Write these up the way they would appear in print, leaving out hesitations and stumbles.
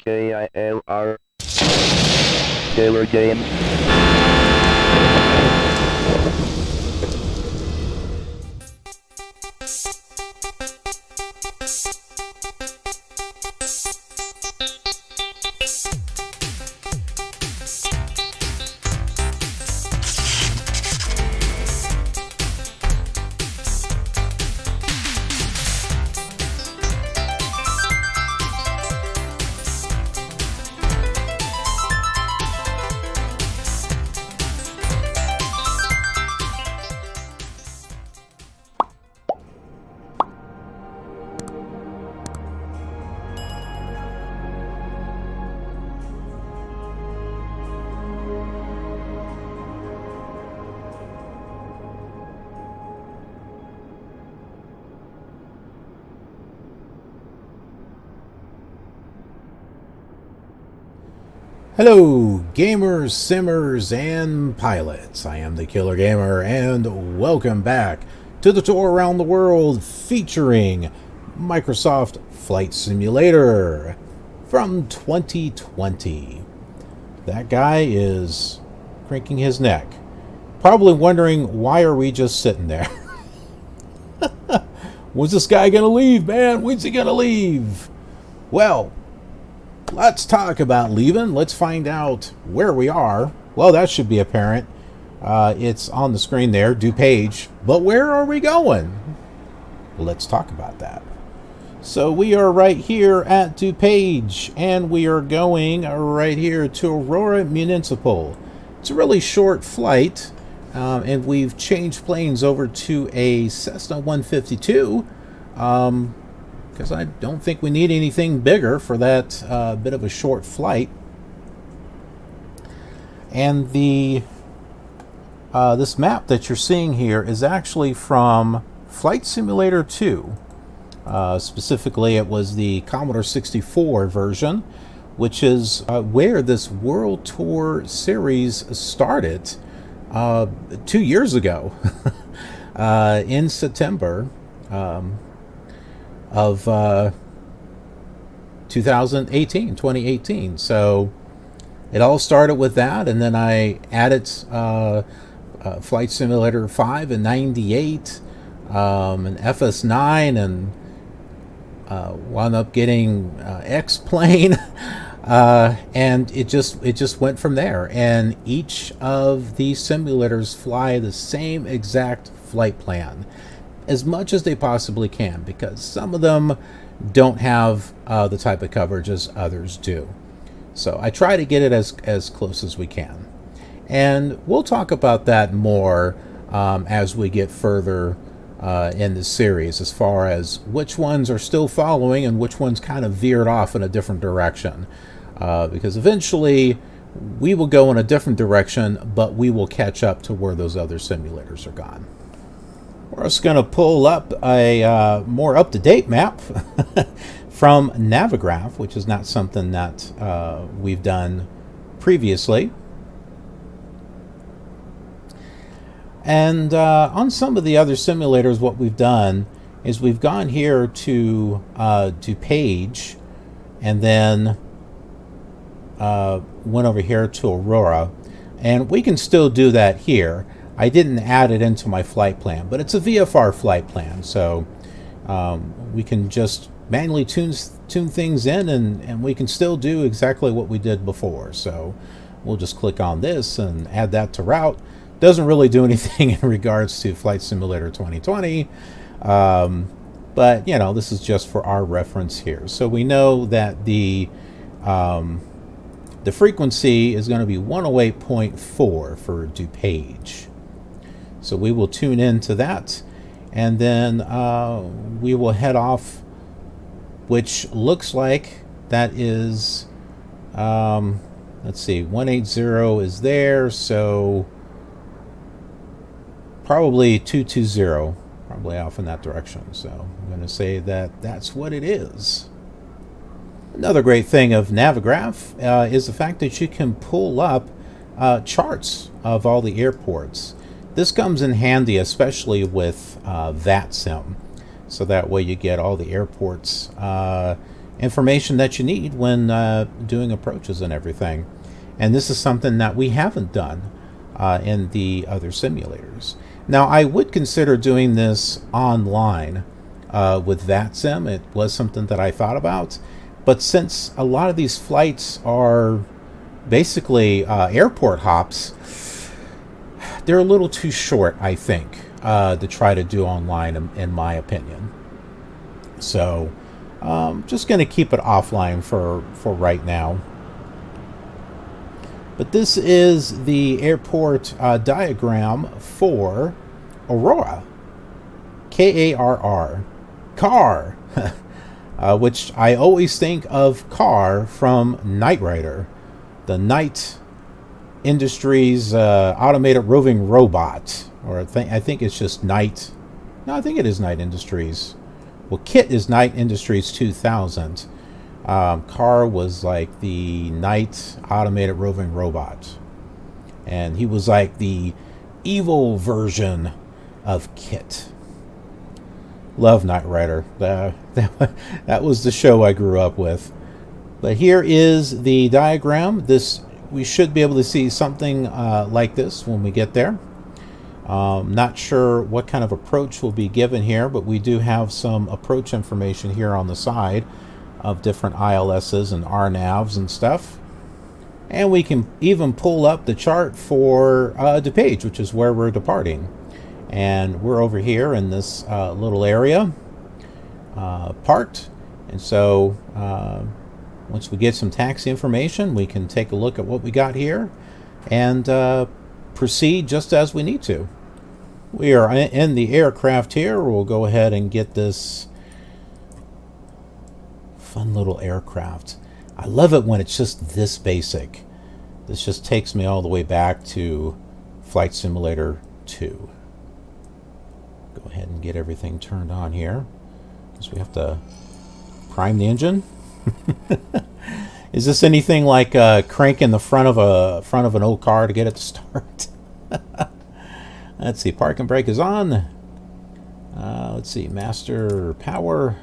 KILR Killer Game. Hello, gamers, simmers, and pilots. I am the Killer Gamer, and welcome back to the tour around the world featuring Microsoft Flight Simulator from 2020. That guy is cranking his neck, probably wondering why are we just sitting there. When's this guy gonna leave, man? When's he gonna leave? Well, let's talk about leaving. Let's find out where we are. Well, that should be apparent. It's on the screen there, DuPage. But where are we going? Let's talk about that. So we are right here at DuPage, and we are going right here to Aurora Municipal. It's a really short flight, and we've changed planes over to a Cessna 152. Because I don't think we need anything bigger for that bit of a short flight. And the this map that you're seeing here is actually from Flight Simulator 2. Specifically, it was the Commodore 64 version, which is where this World Tour series started 2 years ago in September. Of 2018. So it all started with that, and then I added Flight Simulator 5 in '98, and FS9, and wound up getting X-Plane, and it just went from there. And each of these simulators fly the same exact flight plan, as much as they possibly can, because some of them don't have the type of coverage as others do. So I try to get it as close as we can. And we'll talk about that more as we get further in the series, as far as which ones are still following and which ones kind of veered off in a different direction. Because eventually we will go in a different direction, but we will catch up to where those other simulators are gone. We're just going to pull up a more up-to-date map from Navigraph, which is not something that we've done previously. And on some of the other simulators, what we've done is we've gone here to DuPage, and then went over here to Aurora. And we can still do that here. I didn't add it into my flight plan, but it's a VFR flight plan, so we can just manually tune things in, and we can still do exactly what we did before. So we'll just click on this and add that to route. Doesn't really do anything in regards to Flight Simulator 2020, but you know, this is just for our reference here. So we know that the frequency is going to be 108.4 for DuPage. So we will tune into that, and then we will head off, which looks like that is, let's see, 180 is there, so probably 220, probably off in that direction. So I'm going to say that that's what it is. Another great thing of Navigraph is the fact that you can pull up charts of all the airports. This comes in handy, especially with VATSIM, so that way you get all the airports information that you need when doing approaches and everything. And this is something that we haven't done in the other simulators. Now, I would consider doing this online with VATSIM. It was something that I thought about. But since a lot of these flights are basically airport hops, they're a little too short, I think, to try to do online, in my opinion. So, just going to keep it offline for right now. But this is the airport diagram for Aurora. KARR. KARR. Which I always think of KARR from Knight Rider. The Knight Industries automated roving robot. Or I think it's just Knight. No, I think it is Knight Industries. Well, KIT is Knight Industries 2000. KARR was like the Knight automated roving robot. And he was like the evil version of KIT. Love Knight Rider. That was the show I grew up with. But here is the diagram. We should be able to see something like this when we get there. Not sure what kind of approach will be given here, but we do have some approach information here on the side of different ILSs and RNAVs and stuff. And we can even pull up the chart for DuPage, which is where we're departing. And we're over here in this little area parked. And so once we get some taxi information, we can take a look at what we got here and proceed just as we need to. We are in the aircraft here. We'll go ahead and get this fun little aircraft. I love it when it's just this basic. This just takes me all the way back to Flight Simulator 2. Go ahead and get everything turned on here. Guess we have to prime the engine. Is this anything like cranking the front of an old car to get it to start? Let's see. Park and brake is on. Let's see. Master power.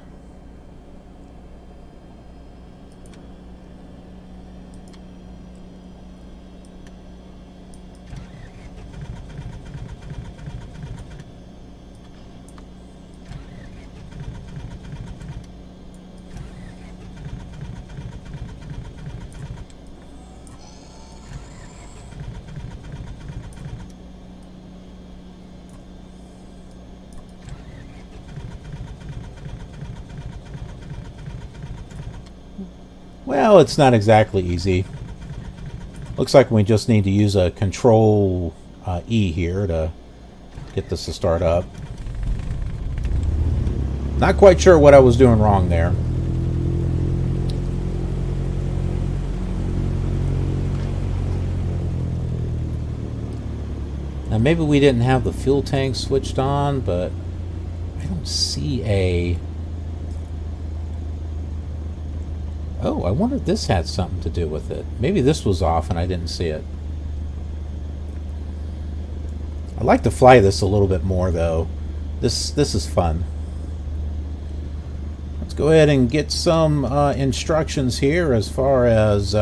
Well, it's not exactly easy. Looks like we just need to use a Control E here to get this to start up. Not quite sure what I was doing wrong there. Now maybe we didn't have the fuel tank switched on, but I don't see a... Oh, I wonder if this had something to do with it. Maybe this was off and I didn't see it. I'd like to fly this a little bit more, though. This is fun. Let's go ahead and get some instructions here as far as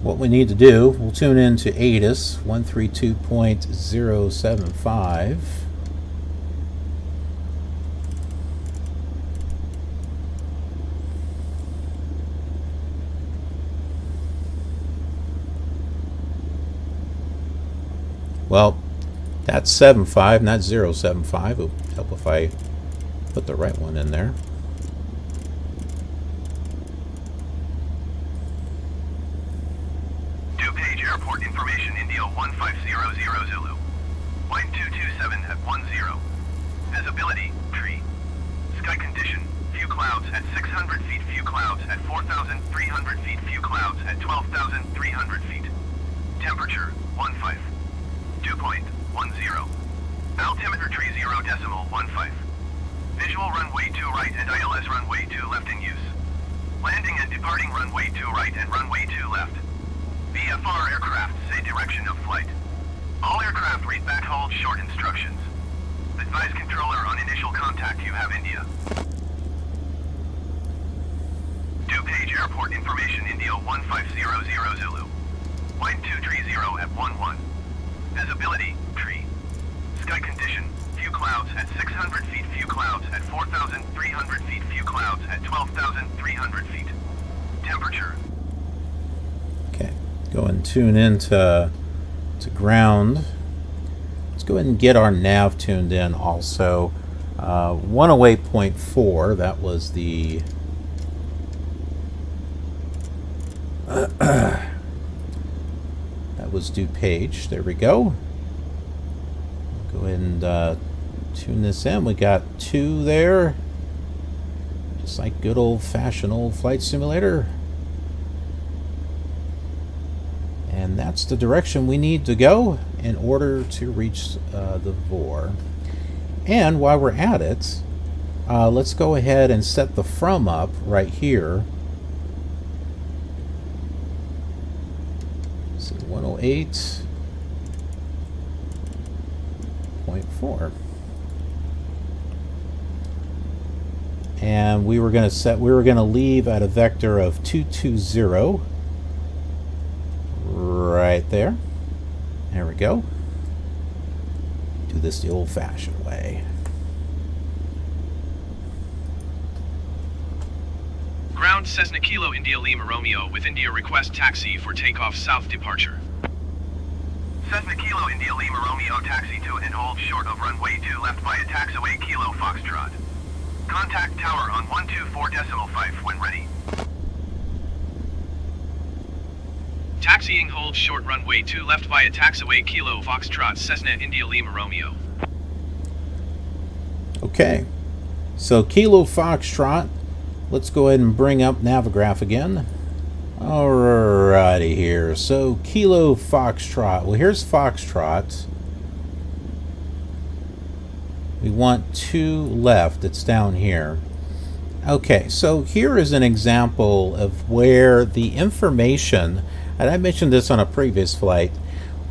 what we need to do. We'll tune in to ATIS 132.075. Well, that's 75, not 075. It'll help if I put the right one in there. DuPage Airport information, India 1500 Zulu. Line 227 at 10. Visibility, tree. Sky condition, few clouds at 600 feet, few clouds at 4,300 feet, few clouds at 12,300 feet. Temperature, 15. Dew point, 10. Altimeter tree 0.15. Visual runway 2 right and ILS runway 2 left in use. Landing and departing runway 2 right and runway 2 left. VFR aircraft say direction of flight. All aircraft read back hold short instructions. Advise controller on initial contact you have India. Airport information India 1500 Zulu. Line 230 at 11. Visibility, tree. Sky condition, few clouds at 600 feet, few clouds at 4,300 feet, few clouds at 12,300 feet. Temperature. Okay, go and tune into ground. Let's go ahead and get our nav tuned in also. 108.4, that was the that was DuPage. There we go. Go ahead and tune this in. We got 2 there. Just like good old-fashioned old flight simulator. And that's the direction we need to go in order to reach the VOR. And while we're at it, let's go ahead and set the from up right here. So 108.4. And we were going to leave at a vector of 220. Right there. There we go. Do this the old-fashioned way. Ground Cessna Kilo India Lima Romeo with India request taxi for takeoff south departure. Cessna Kilo India Lima Romeo taxi to and hold short of runway 2 left via taxiway Kilo Foxtrot. Contact tower on 124.5 when ready. Taxiing hold short runway 2 left via taxiway Kilo Foxtrot Cessna India Lima Romeo. Okay, so Kilo Foxtrot. Let's go ahead and bring up Navigraph again. Alrighty here. So Kilo Foxtrot. Well, here's Foxtrot. We want 2 left. It's down here. Okay, so here is an example of where the information, and I mentioned this on a previous flight,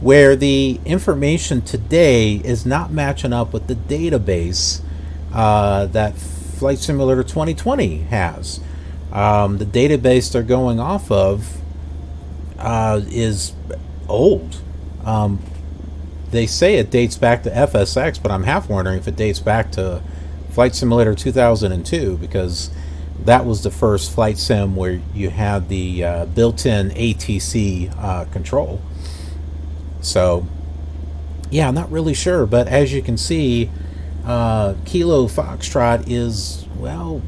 where the information today is not matching up with the database that Flight Simulator 2020 has. The database they're going off of is old. They say it dates back to FSX, but I'm half wondering if it dates back to Flight Simulator 2002, because that was the first flight sim where you had the built-in ATC control. So, yeah, I'm not really sure, but as you can see, Kilo Foxtrot is, well,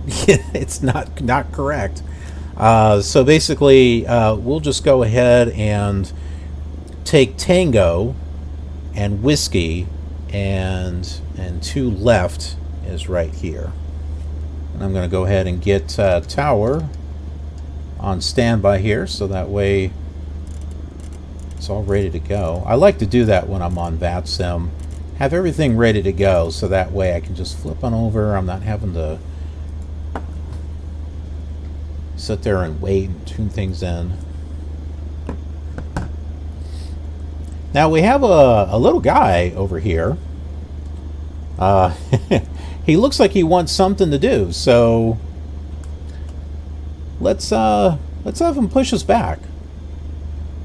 it's not correct. So basically, we'll just go ahead and take Tango and Whiskey, and 2 left is right here. And I'm going to go ahead and get Tower on standby here, so that way it's all ready to go. I like to do that when I'm on VATSIM. Have everything ready to go, so that way I can just flip on over. I'm not having to sit there and wait and tune things in. Now we have a little guy over here. He looks like he wants something to do, so let's have him push us back.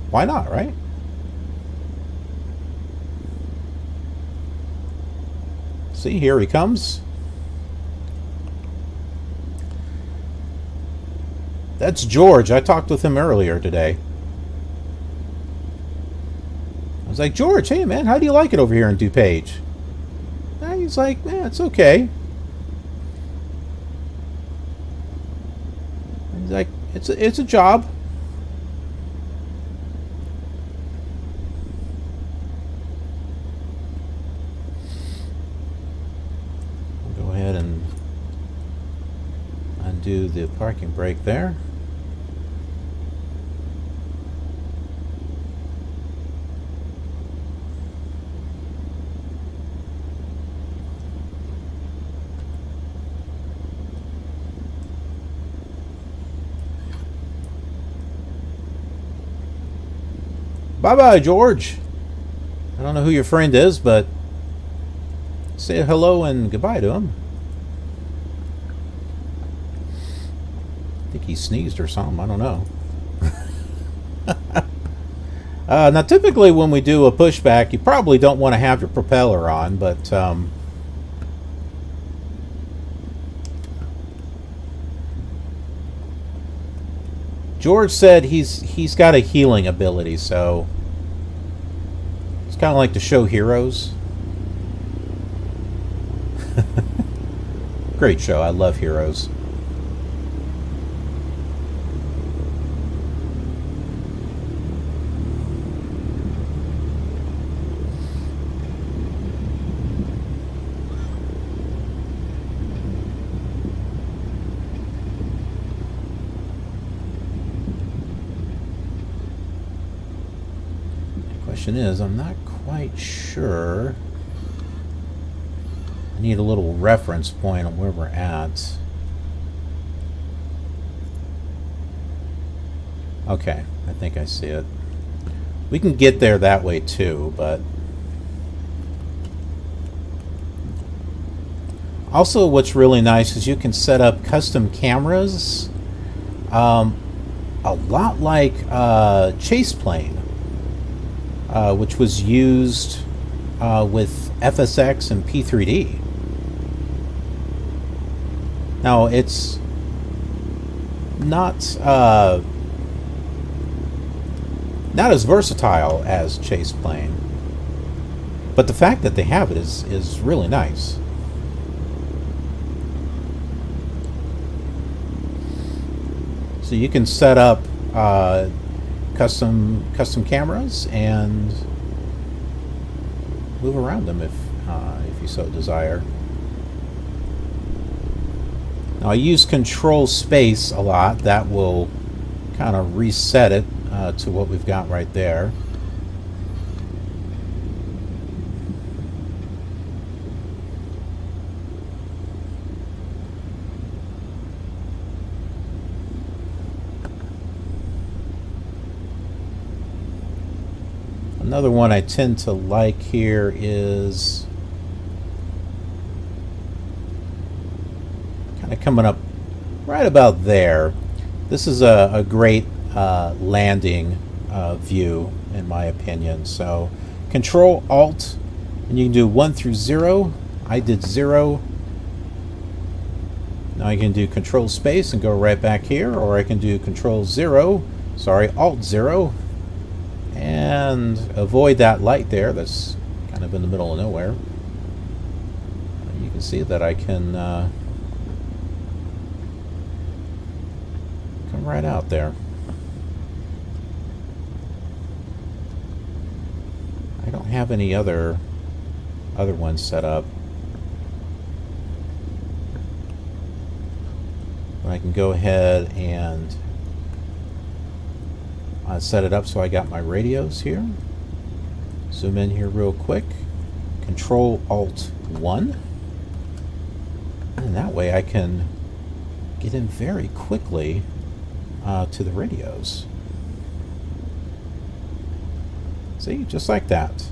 Why not, right? See, here he comes. That's George. I talked with him earlier today. I was like, George, hey man, how do you like it over here in DuPage? And he's like, yeah, it's okay. And he's like, it's a job. I'll go ahead and undo the parking brake there. Bye-bye, George. I don't know who your friend is, but say hello and goodbye to him. think he sneezed or something. I don't know. Now, typically when we do a pushback, you probably don't want to have your propeller on, but George said he's got a healing ability, so it's kind of like to show heroes. Great show. I love Heroes. Question is, I'm not quite sure. I need a little reference point on where we're at. Okay, I think I see it. We can get there that way too, but also what's really nice is you can set up custom cameras, a lot like Chase Plane, which was used with FSX and P3D. Now, it's not as versatile as Chase Plane, but the fact that they have it is really nice. So you can set up custom cameras and move around them if you so desire. Now I use Control Space a lot. That will kind of reset it to what we've got right there. Another one I tend to like here is kind of coming up right about there. This is a great landing view, in my opinion. So Control Alt, and you can do 1 through 0. I did 0. Now I can do Control Space and go right back here, or I can do Control 0, sorry, Alt 0, and avoid that light there that's kind of in the middle of nowhere. You can see that I can come right out there. I don't have any other ones set up. But I can go ahead and set it up so I got my radios here. Zoom in here real quick. Control Alt 1. And that way I can get in very quickly to the radios. See, just like that.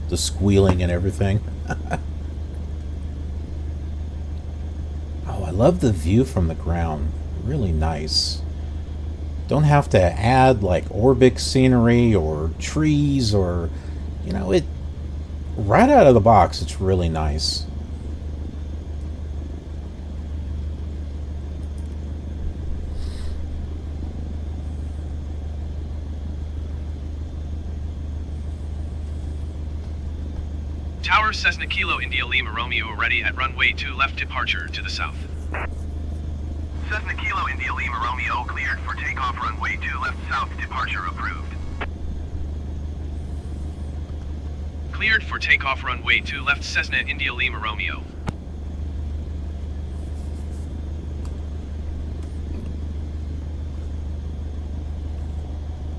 The squealing and everything. Oh, I love the view from the ground. Really nice. Don't have to add like Orbix scenery or trees or, you know, right out of the box, it's really nice. Tower Cessna Kilo India Lima Romeo ready at runway 2 left departure to the south. Cessna Kilo India Lima Romeo cleared for takeoff runway 2 left south departure approved. Cleared for takeoff runway 2 left Cessna India Lima Romeo.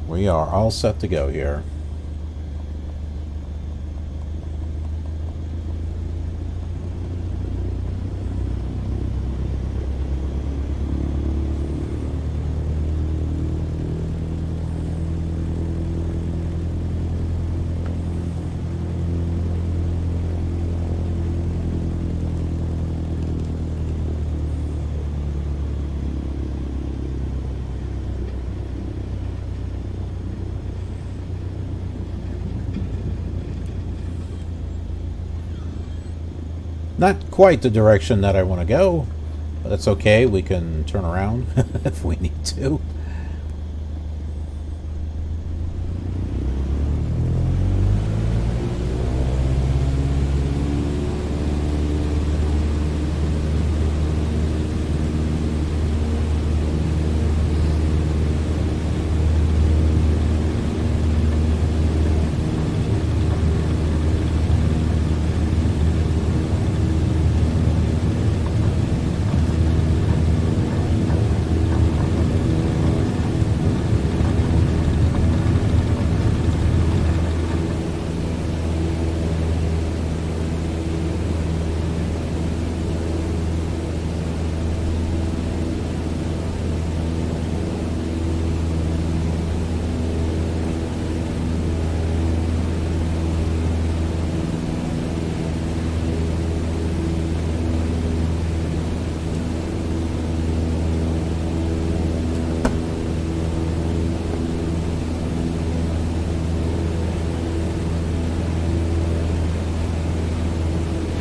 We are all set to go here. Not quite the direction that I want to go, but that's okay. We can turn around if we need to.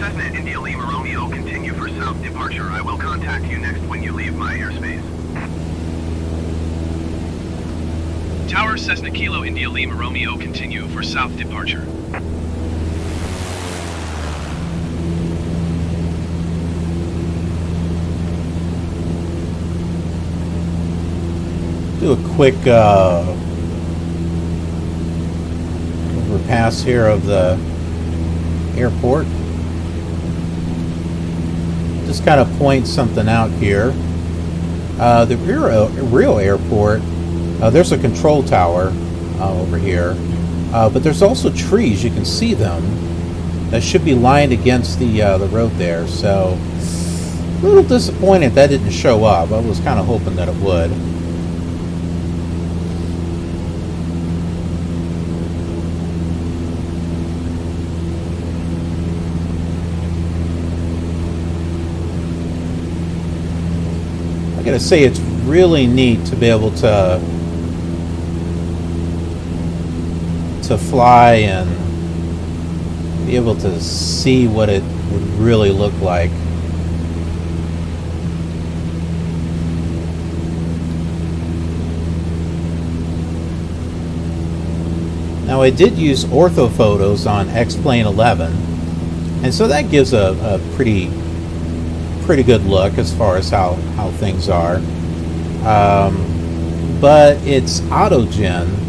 Cessna India Lima Romeo continue for south departure. I will contact you next when you leave my airspace. Tower Cessna Kilo India Lima Romeo continue for south departure. Do a quick overpass here of the airport. Just kind of point something out here. The real airport, there's a control tower over here, but there's also trees. You can see them. That should be lined against the road there. So, a little disappointed that didn't show up. I was kind of hoping that it would. I gotta say, it's really neat to be able to fly and be able to see what it would really look like. Now, I did use ortho photos on X-Plane 11, and so that gives a pretty good look as far as how things are. But it's autogen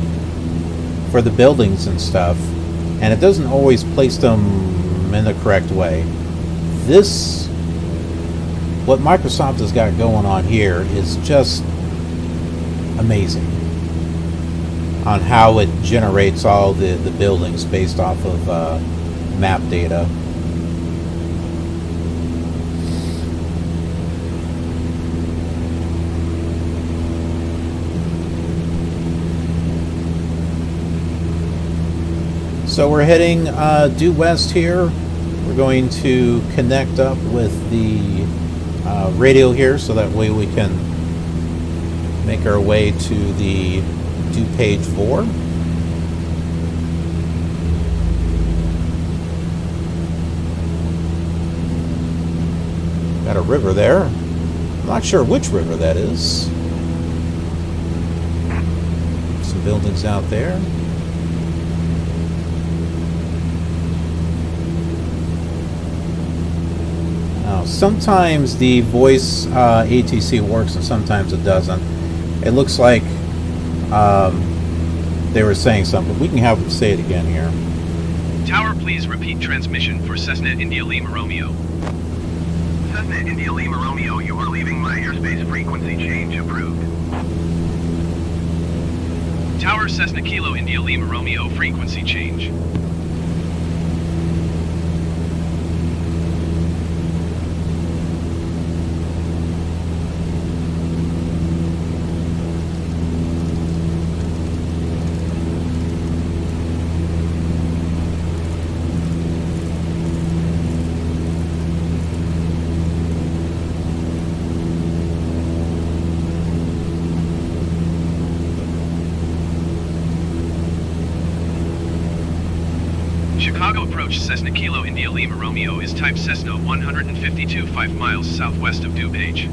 for the buildings and stuff, and it doesn't always place them in the correct way. What Microsoft has got going on here is just amazing on how it generates all the buildings based off of map data. So we're heading due west here. We're going to connect up with the radio here so that way we can make our way to the DuPage 4. Got a river there. I'm not sure which river that is. Some buildings out there. Now, sometimes the voice ATC works and sometimes it doesn't. It looks like they were saying something, but we can have them say it again here. Tower, please repeat transmission for Cessna India Lima Romeo. Cessna India Lima Romeo, you are leaving my airspace. Frequency change approved. Tower, Cessna Kilo India Lima Romeo, frequency change. Chicago approach Cessna Kilo India Lima Romeo is type Cessna 152 5 miles southwest of DuPage.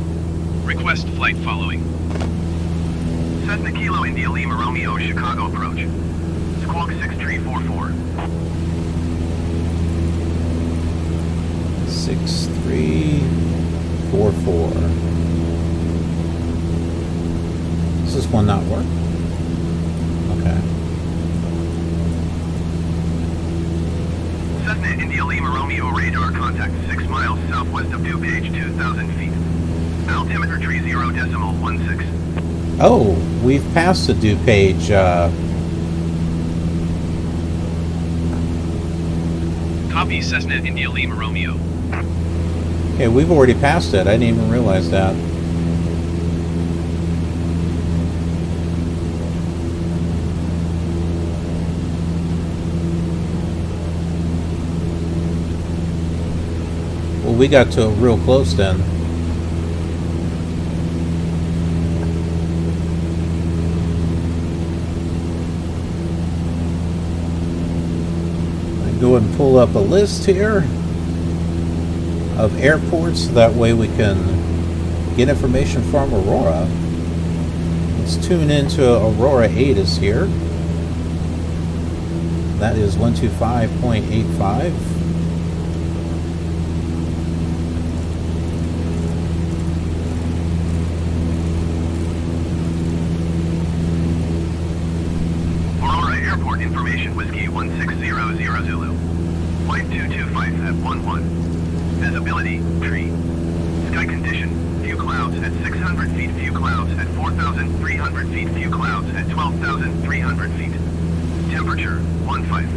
Request flight following. Cessna Kilo India Lima Romeo, Chicago approach. Squawk 6344. 6344. Does this one not work? Okay. Cessna India Lima Romeo radar contact 6 miles southwest of DuPage, 2,000 feet. Altimeter tree 0.16. Oh, we've passed the DuPage. Copy Cessna India Lima Romeo. Okay, we've already passed it. I didn't even realize that. Well, we got to real close then. I go and pull up a list here of airports, so that way we can get information from Aurora. Let's tune into Aurora 8 is here. That is 125.85. Aurora Airport information, Whiskey 1600 Zulu. Flight 225 at 11. Visibility, tree. Sky condition, few clouds at 600 feet, few clouds at 4,300 feet, few clouds at 12,300 feet. Temperature, 15.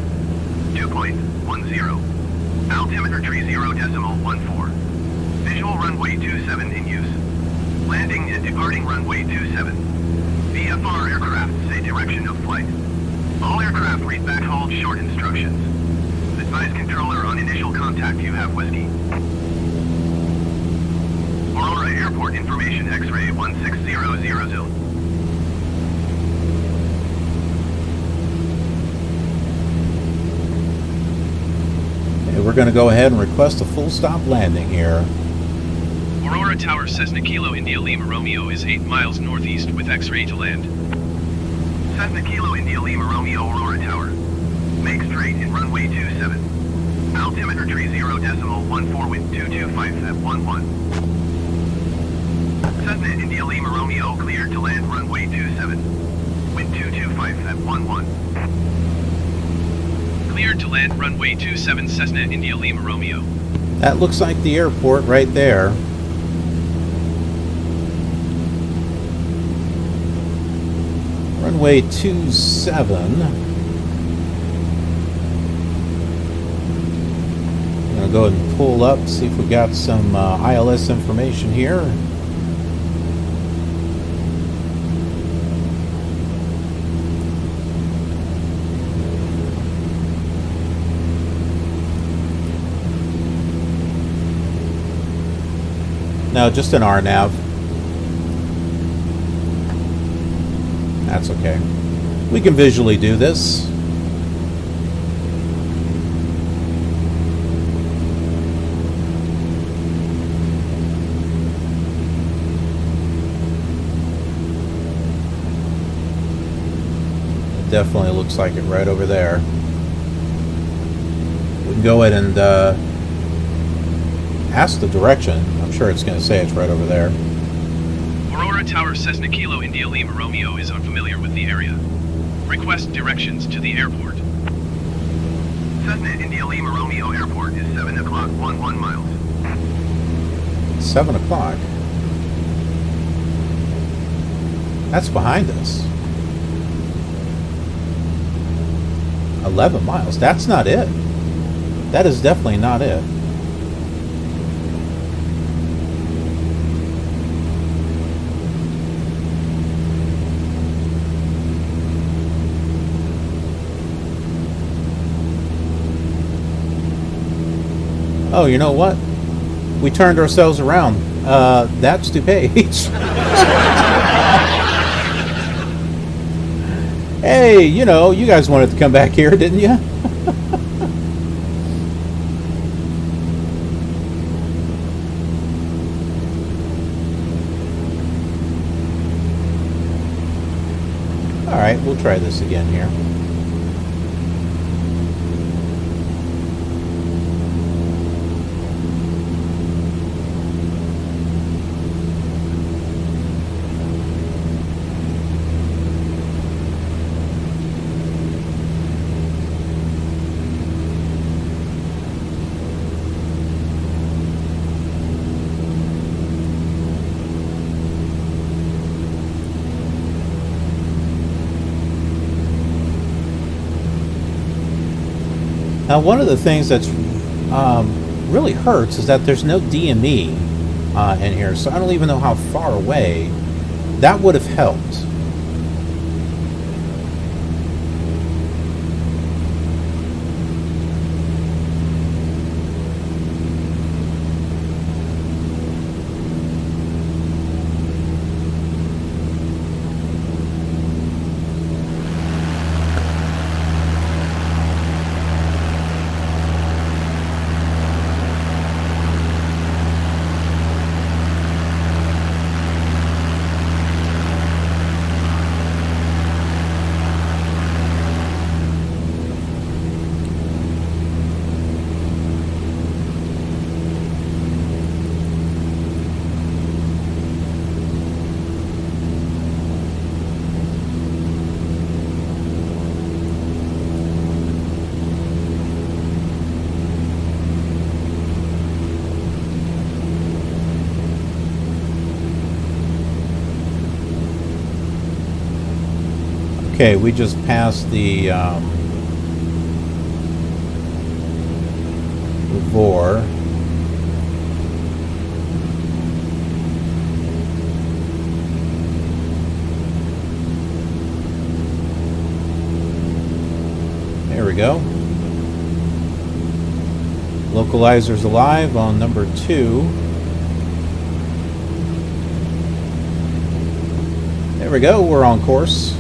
Dew point, 10. Altimeter tree 0.14. Visual runway 27 in use. Landing and departing runway 27. VFR aircraft say direction of flight. All aircraft read backhaul short instructions. Advise controller on initial contact you have Whiskey. Aurora Airport information, X-ray 1600 Zulu. Okay, we're going to go ahead and request a full stop landing here. Aurora Tower Cessna Kilo India Lima Romeo is 8 miles northeast with X-ray to land. Cessna Kilo India Lima Romeo, Aurora Tower. Make straight in runway 27. Altimeter tree 0.14 wind 225 at 11. Cessna India Lima Romeo cleared to land runway 27. Wind 225 at 11. Cleared to land runway 27 Cessna India Lima Romeo. That looks like the airport right there. Runway 27. I'm going to go ahead and pull up, see if we got some ILS information here. No, just an RNAV. That's okay. We can visually do this. definitely looks like it right over there. We can go ahead and ask the direction. I'm sure it's going to say it's right over there. Aurora Tower Cessna Kilo India Lima Romeo is unfamiliar with the area. Request directions to the airport. Cessna India Lima Romeo Airport is 7 o'clock, 11 miles. 7 o'clock. That's behind us. 11 miles. That's not it. That is definitely not it. Oh, you know what? We turned ourselves around. That's DuPage. Hey, you know, you guys wanted to come back here, didn't you? All right, we'll try this again here. Now, one of the things that's really hurts is that there's no DME in here, so I don't even know how far away that would have helped. Okay, we just passed the Vor. There we go. Localizer's alive on number 2. There we go, we're on course.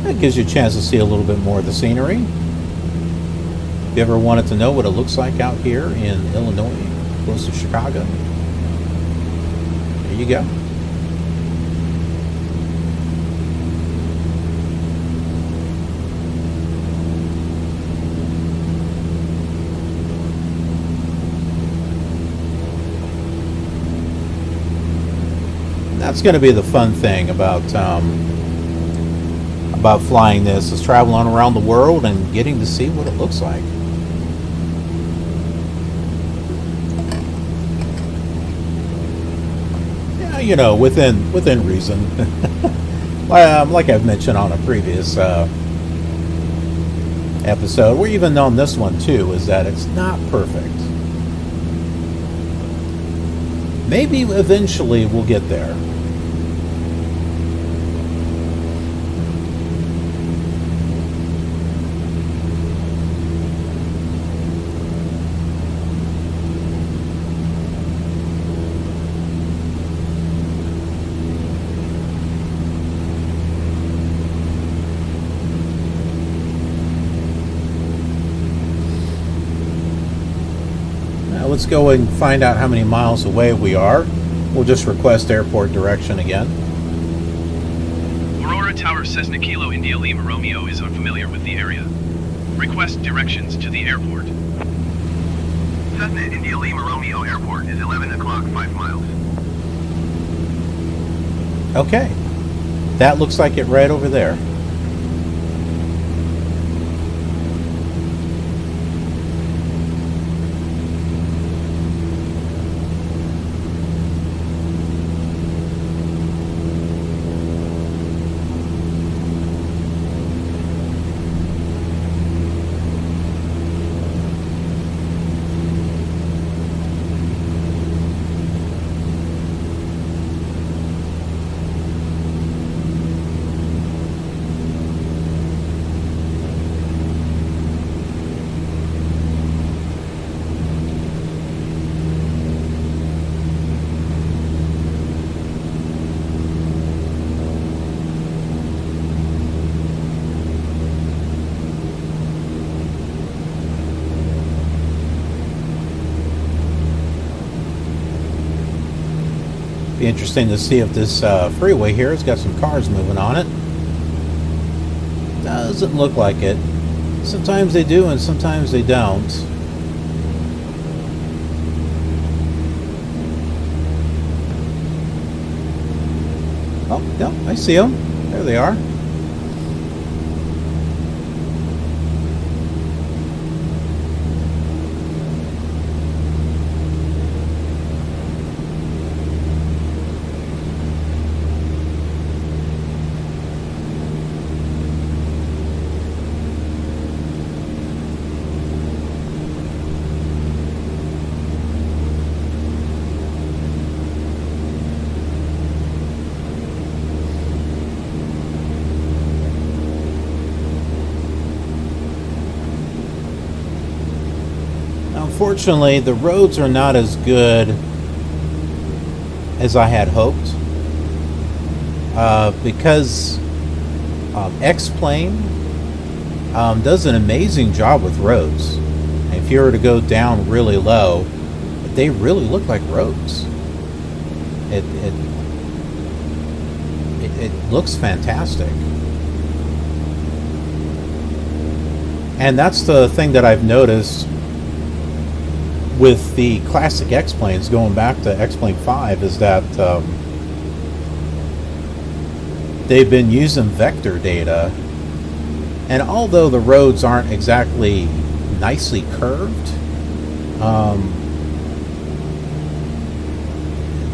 That gives you a chance to see a little bit more of the scenery. If you ever wanted to know what it looks like out here in Illinois, close to Chicago, there you go. And that's going to be the fun thing about flying this, is traveling around the world and getting to see what it looks like. Yeah, you know, within reason. Like I've mentioned on a previous episode, or even on this one too, is that it's not perfect. Maybe eventually we'll get there. let's go and find out how many miles away we are. We'll just request airport direction again. Aurora Tower Cessna Kilo India Lima Romeo is unfamiliar with the area. Request directions to the airport. Cessna India Lima Romeo Airport is 11 o'clock, 5 miles. Okay. That looks like it right over there. Be interesting to see if this freeway here has got some cars moving on it. Doesn't look like it. Sometimes they do and sometimes they don't. Oh, no, I see them. There they are. Unfortunately, the roads are not as good as I had hoped, because X-Plane does an amazing job with roads. If you were to go down really low, they really look like roads. It looks fantastic. And that's the thing that I've noticed with the classic X-Planes, going back to X-Plane 5, is that they've been using vector data, and although the roads aren't exactly nicely curved,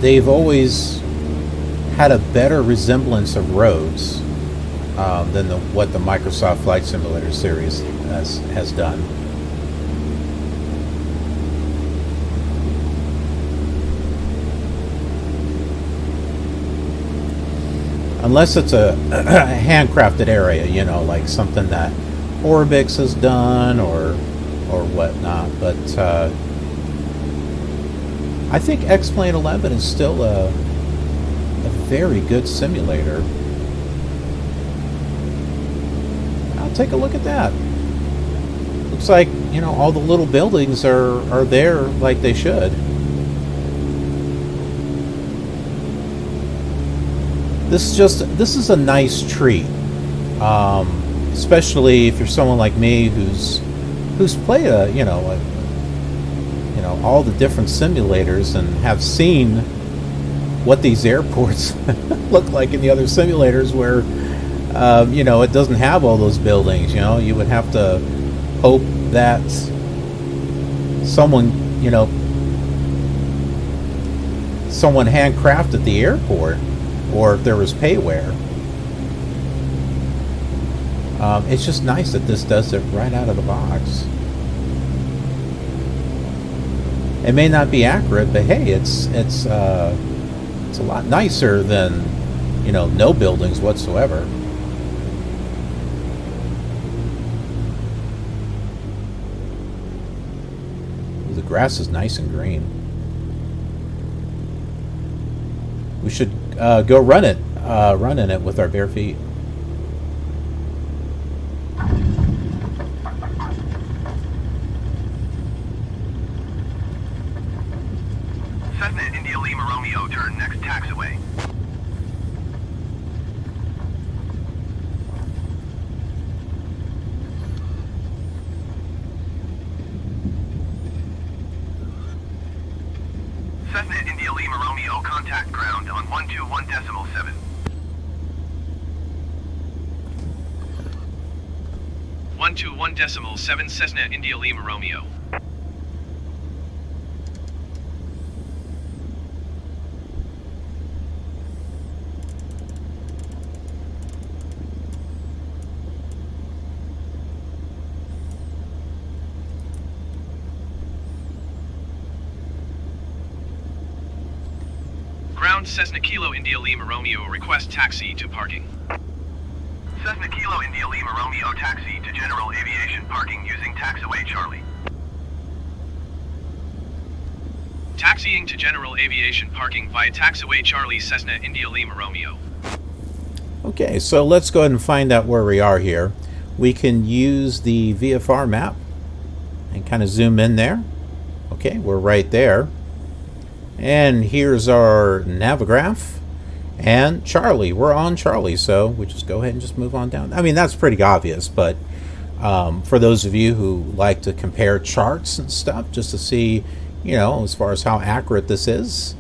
they've always had a better resemblance of roads than what the Microsoft Flight Simulator series has done. Unless it's a handcrafted area, you know, like something that Orbix has done or whatnot. But I think X-Plane 11 is still a very good simulator. I'll take a look at that. Looks like, you know, all the little buildings are there like they should. This is a nice treat, especially if you're someone like me who's played all the different simulators and have seen what these airports look like in the other simulators, where it doesn't have all those buildings. You know, you would have to hope that someone handcrafted the airport, or if there was payware. It's just nice that this does it right out of the box. It may not be accurate, but hey, it's a lot nicer than no buildings whatsoever. The grass is nice and green. We should go run in it with our bare feet. Cessna India Lima Romeo, contact ground on 121.7. 121.7 Cessna India Lima Romeo. Ground Cessna Kilo India Lima Romeo, request taxi to parking. Cessna Kilo India Lima Romeo, taxi to general aviation parking using taxiway Charlie. Taxiing to general aviation parking via taxiway Charlie Cessna India Lima Romeo. Okay, so let's go ahead and find out where we are here. We can use the VFR map and kind of zoom in there. Okay, we're right there. And here's our Navigraph and Charlie. We're on Charlie, so we just go ahead and just move on down. I mean, that's pretty obvious, but for those of you who like to compare charts and stuff just to see, you know, as far as how accurate this is,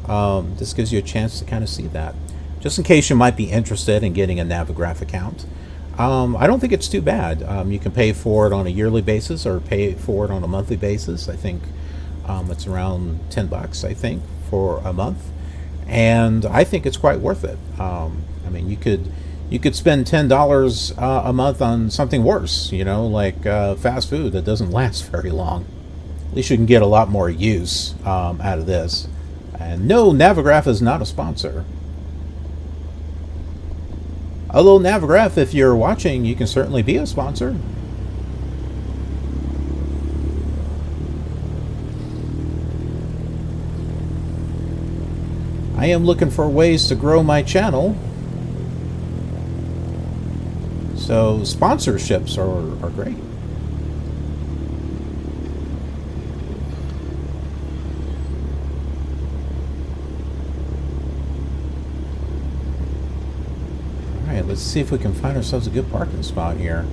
this gives you a chance to kind of see that. Just in case you might be interested in getting a Navigraph account. I don't think it's too bad. You can pay for it on a yearly basis or pay for it on a monthly basis. I think it's around $10, I think, for a month, and I think it's quite worth it. I mean, you could spend $10 a month on something worse, you know, like fast food that doesn't last very long. At least you can get a lot more use out of this. And no, Navigraph is not a sponsor. Although Navigraph, if you're watching, you can certainly be a sponsor. I am looking for ways to grow my channel. So sponsorships are great. Alright, let's see if we can find ourselves a good parking spot here.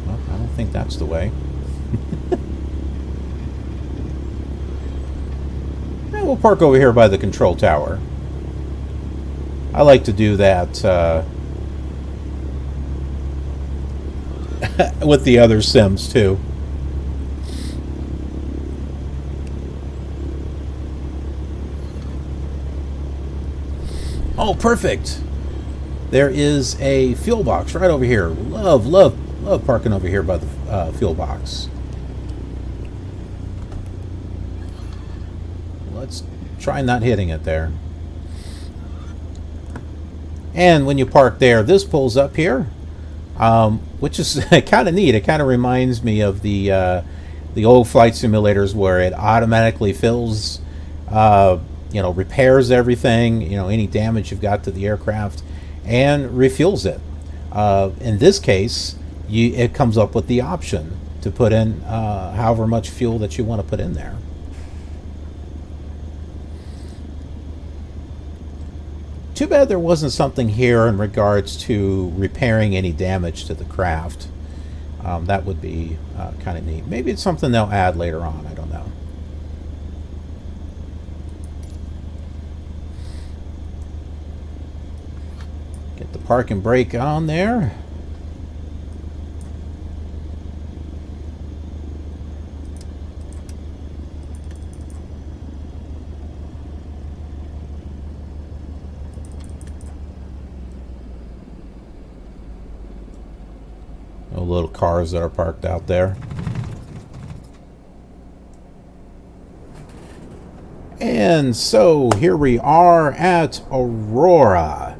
Well, I don't think that's the way. We'll park over here by the control tower. I like to do that with the other Sims too. Oh, perfect. There is a fuel box right over here. Love parking over here by the fuel box. Let's try not hitting it there. And when you park there, this pulls up here, which is kind of neat. It kind of reminds me of the old flight simulators where it automatically fills, you know, repairs everything, you know, any damage you've got to the aircraft, and refuels it. In this case, it comes up with the option to put in however much fuel that you want to put in there. Too bad there wasn't something here in regards to repairing any damage to the craft. That would be kind of neat. Maybe it's something they'll add later on. I don't know. Get the park and brake on there. Little cars that are parked out there. And so here we are at Aurora,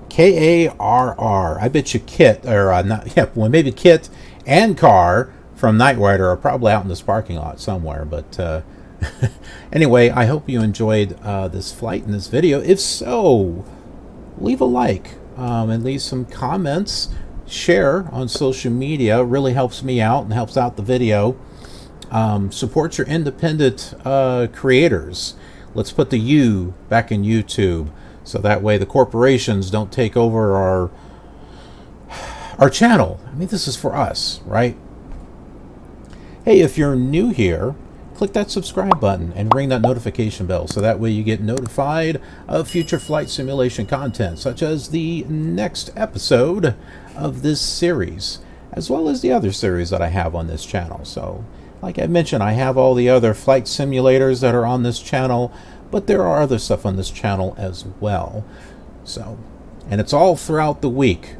KARR. I bet you Kit, or not, yeah, well, maybe Kit and KARR from Knight Rider are probably out in this parking lot somewhere. But anyway, I hope you enjoyed this flight and this video. If so, leave a like and leave some comments. Share on social media. It really helps me out and helps out the video. Support your independent creators. Let's put the U back in YouTube, so that way the corporations don't take over our channel. I mean, this is for us, right? Hey, if you're new here, click that subscribe button and ring that notification bell so that way you get notified of future flight simulation content, such as the next episode of this series, as well as the other series that I have on this channel. So, like I mentioned, I have all the other flight simulators that are on this channel, but there are other stuff on this channel as well. So, and it's all throughout the week.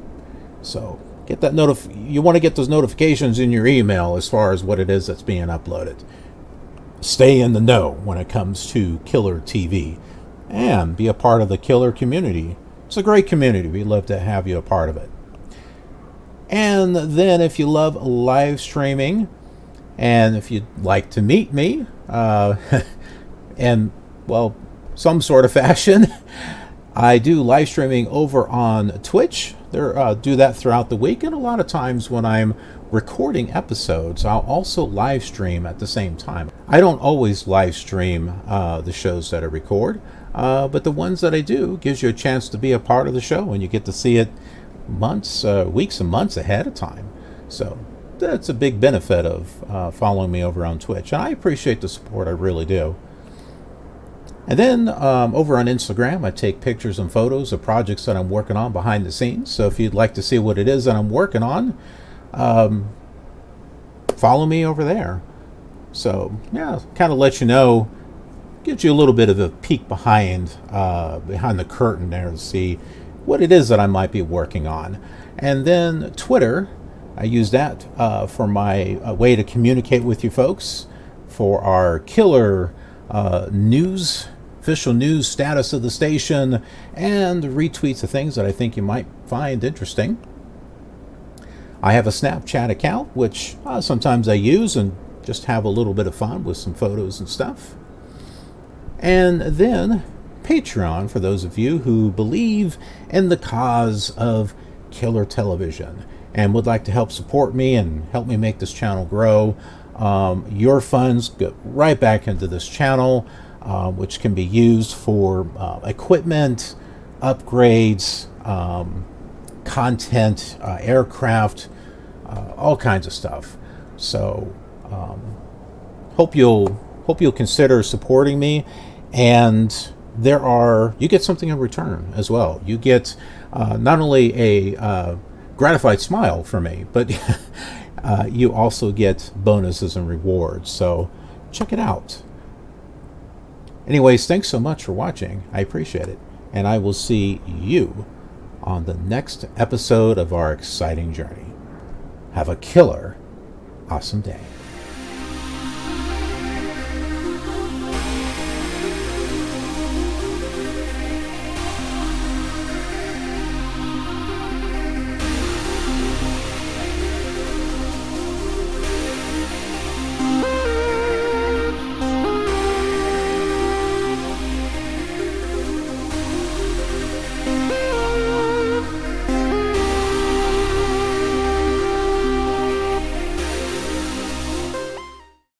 So, get that you want to get those notifications in your email as far as what it is that's being uploaded. Stay in the know when it comes to KILR TV and be a part of the KILR community. It's a great community. We'd love to have you a part of it. And then if you love live streaming and if you'd like to meet me in, well, some sort of fashion, I do live streaming over on Twitch. Do that throughout the week, and a lot of times when I'm recording episodes, I'll also live stream at the same time. I don't always live stream the shows that I record, but the ones that I do gives you a chance to be a part of the show, and you get to see it weeks and months ahead of time. So that's a big benefit of following me over on Twitch, and I appreciate the support, I really do. And then over on Instagram, I take pictures and photos of projects that I'm working on behind the scenes. So if you'd like to see what it is that I'm working on, follow me over there. So yeah, kind of let you know, gives you a little bit of a peek behind the curtain there to see what it is that I might be working on. And then Twitter, I use that for my way to communicate with you folks for our KILR news, official news status of the station, and retweets of things that I think you might find interesting. I have a Snapchat account, which sometimes I use and just have a little bit of fun with some photos and stuff. And then Patreon, for those of you who believe in the cause of KILR television and would like to help support me and help me make this channel grow. Your funds go right back into this channel, which can be used for equipment, upgrades, content, aircraft, all kinds of stuff. So hope you'll consider supporting me, and you get something in return as well. You get not only a gratified smile from me, but you also get bonuses and rewards, so check it out. Anyways, thanks so much for watching. I appreciate it, and I will see you on the next episode of our exciting journey. Have a killer awesome day.